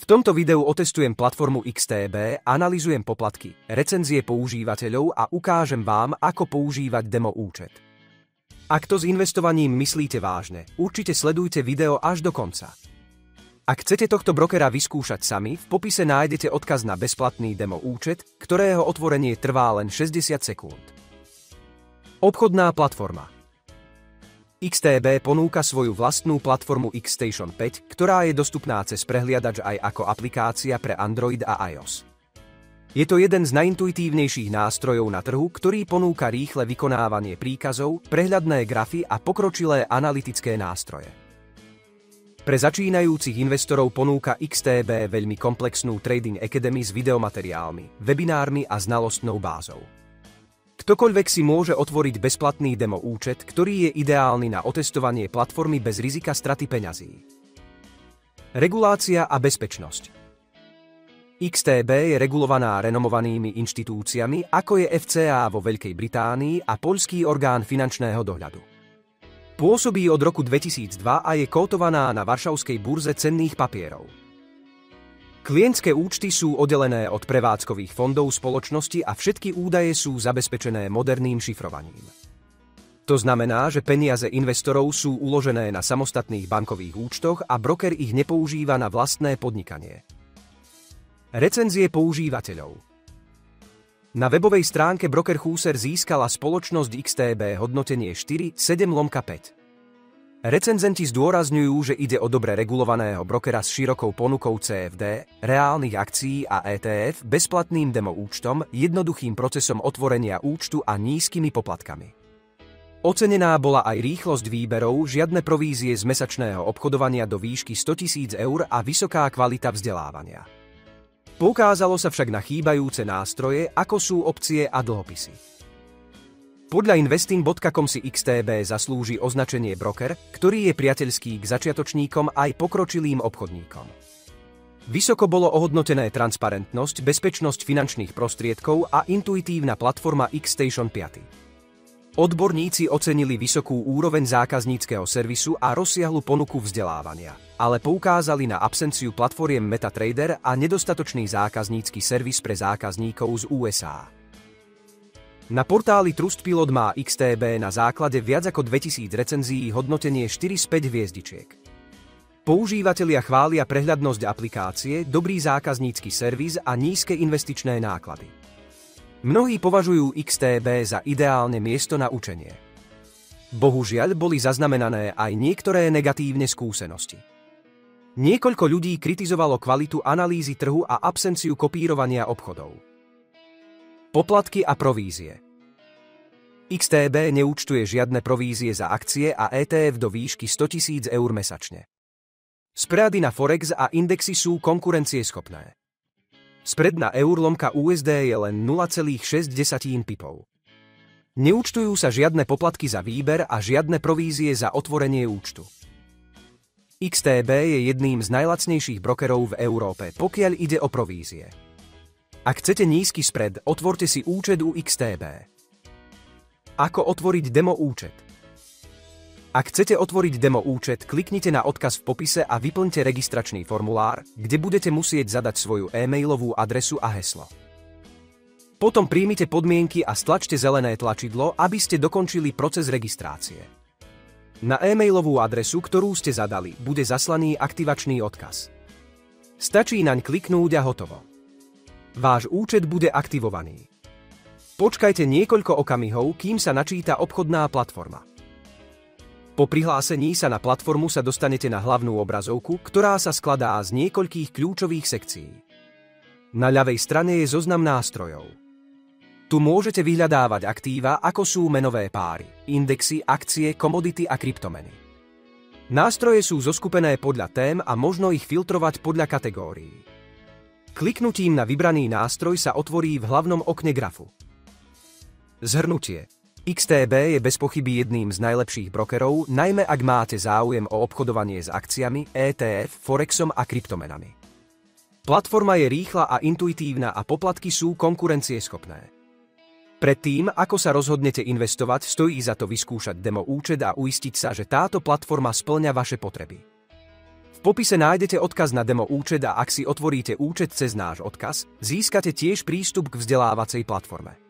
tomto videu otestujem platformu XTB, analyzujem poplatky, recenzie používateľov a ukážem vám, ako používať demo účet. Ak to s investovaním myslíte vážne, určite sledujte video až do konca. Ak chcete tohto brokera vyskúšať sami, v popise nájdete odkaz na bezplatný demo účet, ktorého otvorenie trvá len 60 sekúnd. Obchodná platforma XTB ponúka svoju vlastnú platformu XStation 5, ktorá je dostupná cez prehliadač aj ako aplikácia pre Android a iOS. Je to jeden z najintuitívnejších nástrojov na trhu, ktorý ponúka rýchle vykonávanie príkazov, prehľadné grafy a pokročilé analytické nástroje. Pre začínajúcich investorov ponúka XTB veľmi komplexnú Trading Academy s videomateriálmi, webinármi a znalostnou bázou. Ktokoľvek si môže otvoriť bezplatný demo účet, ktorý je ideálny na otestovanie platformy bez rizika straty peňazí. Regulácia a bezpečnosť. XTB je regulovaná renomovanými inštitúciami, ako je FCA vo Veľkej Británii a poľský orgán finančného dohľadu. Pôsobí od roku 2002 a je kótovaná na Varšavskej burze cenných papierov. Klientské účty sú oddelené od prevádzkových fondov spoločnosti a všetky údaje sú zabezpečené moderným šifrovaním. To znamená, že peniaze investorov sú uložené na samostatných bankových účtoch a broker ich nepoužíva na vlastné podnikanie. Recenzie používateľov. Na webovej stránke Broker Chooser získala spoločnosť XTB hodnotenie 4,7/5. Recenzenti zdôrazňujú, že ide o dobre regulovaného brokera s širokou ponukou CFD, reálnych akcií a ETF, bezplatným demo účtom, jednoduchým procesom otvorenia účtu a nízkymi poplatkami. Ocenená bola aj rýchlosť výberov, žiadne provízie z mesačného obchodovania do výšky 100 000 eur a vysoká kvalita vzdelávania. Poukázalo sa však na chýbajúce nástroje, ako sú opcie a dlhopisy. Podľa investing.com si XTB zaslúži označenie broker, ktorý je priateľský k začiatočníkom aj pokročilým obchodníkom. Vysoko bolo ohodnotené transparentnosť, bezpečnosť finančných prostriedkov a intuitívna platforma XStation 5. Odborníci ocenili vysokú úroveň zákazníckeho servisu a rozsiahlu ponuku vzdelávania, ale poukázali na absenciu platformiem MetaTrader a nedostatočný zákaznícky servis pre zákazníkov z USA. Na portáli Trustpilot má XTB na základe viac ako 2000 recenzií hodnotenie 4 z 5 hviezdičiek. Používatelia chvália prehľadnosť aplikácie, dobrý zákaznícky servis a nízke investičné náklady. Mnohí považujú XTB za ideálne miesto na učenie. Bohužiaľ boli zaznamenané aj niektoré negatívne skúsenosti. Niekoľko ľudí kritizovalo kvalitu analýzy trhu a absenciu kopírovania obchodov. Poplatky a provízie. XTB neúčtuje žiadne provízie za akcie a ETF do výšky 100 000 eur mesačne. Spready na Forex a indexy sú konkurencieschopné. Spread na eur/USD je len 0,6 pipov. Neúčtujú sa žiadne poplatky za výber a žiadne provízie za otvorenie účtu. XTB je jedným z najlacnejších brokerov v Európe, pokiaľ ide o provízie. Ak chcete nízky spread, otvorte si účet u XTB. Ako otvoriť demo účet? Ak chcete otvoriť demo účet, kliknite na odkaz v popise a vyplňte registračný formulár, kde budete musieť zadať svoju e-mailovú adresu a heslo. Potom príjmite podmienky a stlačte zelené tlačidlo, aby ste dokončili proces registrácie. Na e-mailovú adresu, ktorú ste zadali, bude zaslaný aktivačný odkaz. Stačí naň kliknúť a hotovo. Váš účet bude aktivovaný. Počkajte niekoľko okamihov, kým sa načíta obchodná platforma. Po prihlásení sa na platformu sa dostanete na hlavnú obrazovku, ktorá sa skladá z niekoľkých kľúčových sekcií. Na ľavej strane je zoznam nástrojov. Tu môžete vyhľadávať aktíva, ako sú menové páry, indexy, akcie, komodity a kryptomeny. Nástroje sú zoskupené podľa tém a možno ich filtrovať podľa kategórií. Kliknutím na vybraný nástroj sa otvorí v hlavnom okne grafu. Zhrnutie. XTB je bez pochyby jedným z najlepších brokerov, najmä ak máte záujem o obchodovanie s akciami, ETF, Forexom a kryptomenami. Platforma je rýchla a intuitívna a poplatky sú konkurencieschopné. Predtým, ako sa rozhodnete investovať, stojí za to vyskúšať demo účet a uistiť sa, že táto platforma spĺňa vaše potreby. V popise nájdete odkaz na demo účet a ak si otvoríte účet cez náš odkaz, získate tiež prístup k vzdelávacej platforme.